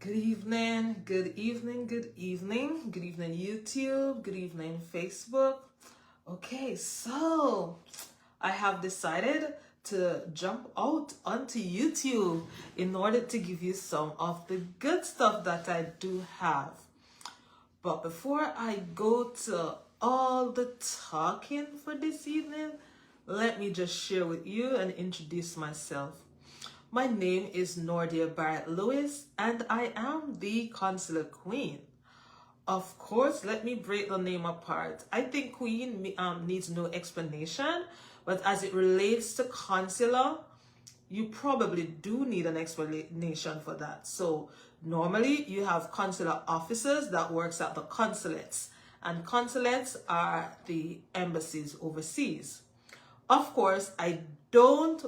Good evening, good evening, good evening, good evening YouTube, good evening Facebook. Okay, so I have decided to jump out onto YouTube in order to give you some of the good stuff that I do have. But before I go to all the talking for this evening, let me just share with you and introduce myself. My name is Nordia Barrett-Lewis, and I am the Consular Queen. Of course, let me break the name apart. I think Queen needs no explanation, but as it relates to Consular, you probably do need an explanation for that. So normally you have consular officers that works at the consulates, and consulates are the embassies overseas. Of course, I don't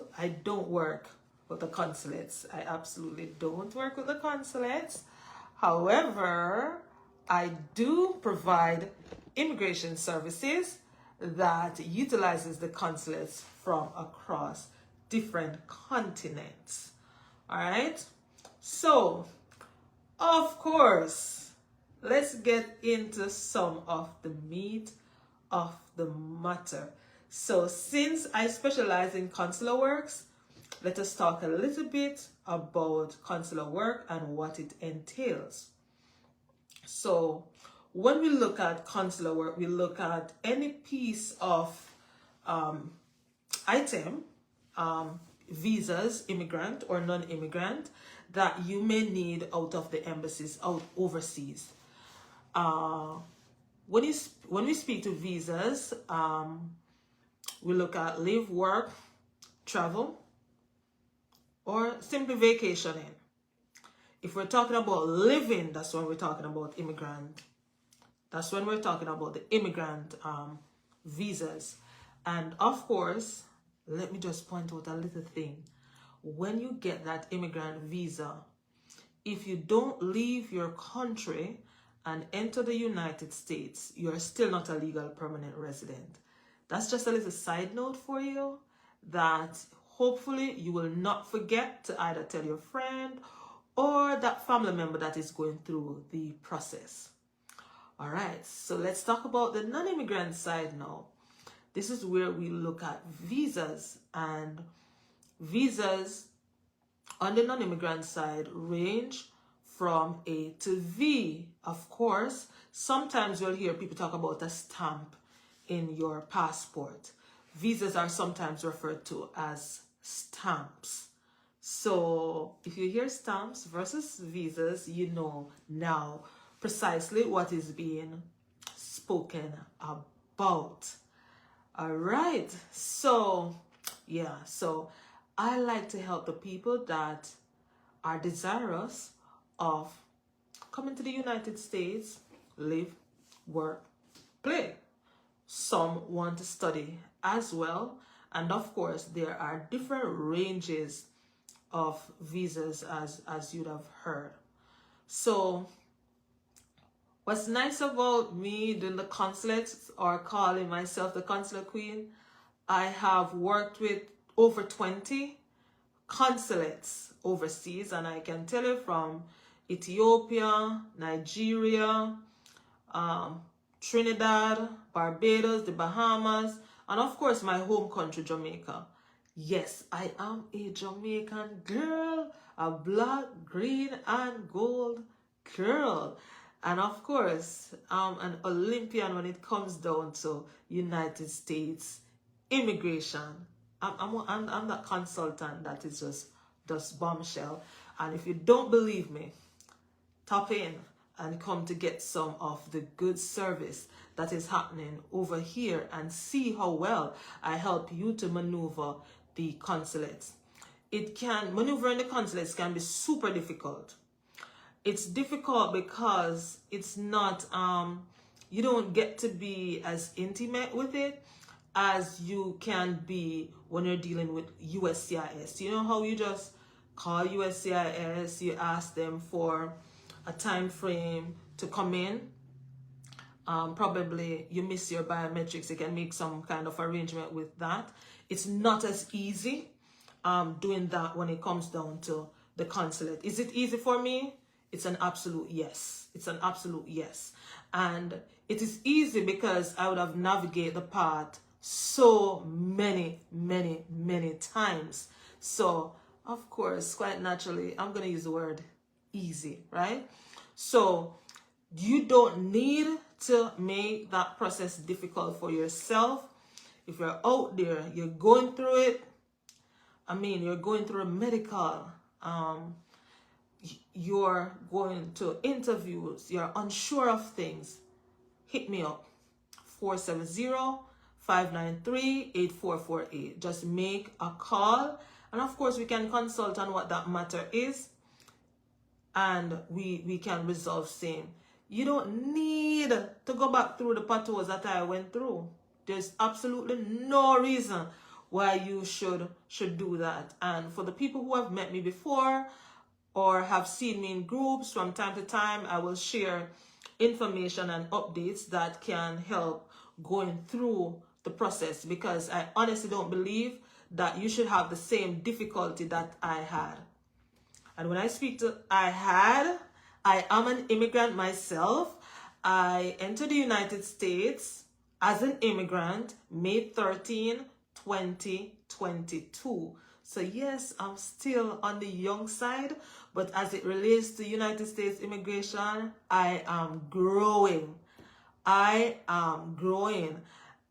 work with the consulates. I absolutely don't work with the consulates. However, I do provide immigration services that utilizes the consulates from across different continents. All right. So, of course, let's get into some of the meat of the matter. So, since I specialize in consular works, let us talk a little bit about consular work and what it entails. So when we look at consular work, we look at any piece of item, visas, immigrant or non-immigrant, that you may need out of the embassies out overseas. When we speak to visas, we look at live, work, travel, or simply vacationing. If we're talking about living, that's when we're talking about immigrant. That's when we're talking about the immigrant visas. And of course, let me just point out a little thing. When you get that immigrant visa, if you don't leave your country and enter the United States, you're still not a legal permanent resident. That's just a little side note for you that hopefully you will not forget to either tell your friend or that family member that is going through the process. All right, so let's talk about the non-immigrant side now. This is where we look at visas, and visas on the non-immigrant side range from A to V. Of course, sometimes you'll hear people talk about a stamp in your passport. Visas are sometimes referred to as stamps. So if you hear stamps versus visas, you know now precisely what is being spoken about. All right. So I like to help the people that are desirous of coming to the United States, live, work, play. Some want to study as well. And of course, there are different ranges of visas as you'd have heard. So what's nice about me doing the consulates or calling myself the Consular Queen, I have worked with over 20 consulates overseas, and I can tell you from Ethiopia, Nigeria, Trinidad, Barbados, the Bahamas, and of course my home country, Jamaica. Yes, I am a Jamaican girl, a black, green, and gold girl. And of course, I'm an Olympian when it comes down to United States immigration. I'm that consultant that is just bombshell. And if you don't believe me, tap in and come to get some of the good service that is happening over here and see how well I help you to maneuver the consulates. Maneuvering the consulates can be super difficult. It's difficult because it's not, you don't get to be as intimate with it as you can be when you're dealing with USCIS. You know how you just call USCIS, you ask them for a time frame to come in. Probably you miss your biometrics, you can make some kind of arrangement with that. It's not as easy doing that when it comes down to the consulate. Is it easy for me? It's an absolute yes. It's an absolute yes. And it is easy because I would have navigated the path so many times. So, of course, quite naturally, I'm going to use the word easy, right? So, you don't need to make that process difficult for yourself. If you're out there, you're going through it. I mean, you're going through a medical, you're going to interviews, you're unsure of things, hit me up. 470-593-8448. Just make a call. And of course, we can consult on what that matter is. And we can resolve same. You don't need to go back through the potholes that I went through. There's absolutely no reason why you should do that. And for the people who have met me before or have seen me in groups from time to time, I will share information and updates that can help going through the process, because I honestly don't believe that you should have the same difficulty that I had. And when I speak to I am an immigrant myself. I entered the United States as an immigrant May 13, 2022. So yes, I'm still on the young side, but as it relates to United States immigration, I am growing. I am growing.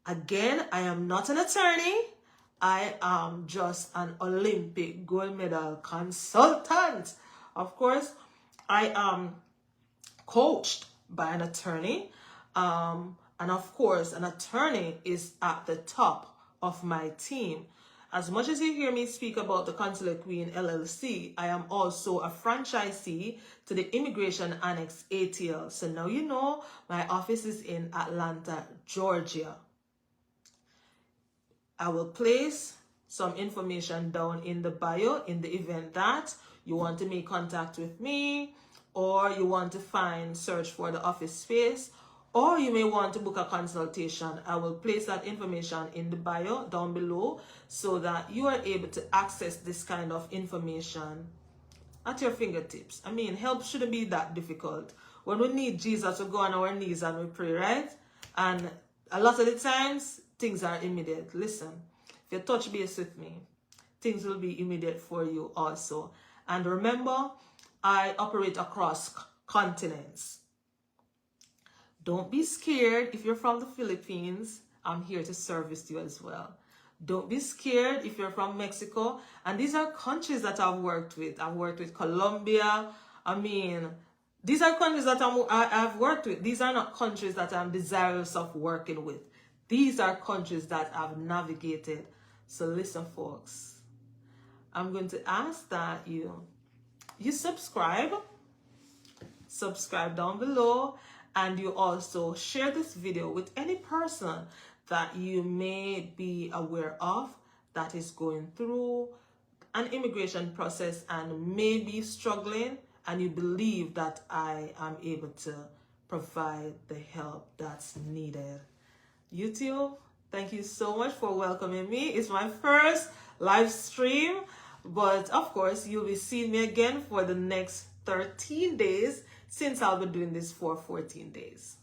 Again, I am not an attorney. I am just an Olympic gold medal consultant. Of course, I am coached by an attorney. And of course, an attorney is at the top of my team. As much as you hear me speak about the Consular Queen LLC, I am also a franchisee to the Immigration Annex ATL. So now you know my office is in Atlanta, Georgia. I will place some information down in the bio in the event that you want to make contact with me, or you want to search for the office space, or you may want to book a consultation. I will place that information in the bio down below so that you are able to access this kind of information at your fingertips. I mean, help shouldn't be that difficult. When we need Jesus, we go on our knees and we pray, right? And a lot of the times, things are immediate. Listen, if you touch base with me, things will be immediate for you also. And remember, I operate across continents. Don't be scared if you're from the Philippines. I'm here to service you as well. Don't be scared if you're from Mexico. And these are countries that I've worked with. I've worked with Colombia. I mean, these are countries that I've worked with. These are not countries that I'm desirous of working with. These are countries that I've navigated. So listen, folks. I'm going to ask that you subscribe down below, and you also share this video with any person that you may be aware of that is going through an immigration process and may be struggling, and you believe that I am able to provide the help that's needed. YouTube, thank you so much for welcoming me. It's my first live stream, but of course you'll be seeing me again for the next 13 days, since I'll be doing this for 14 days.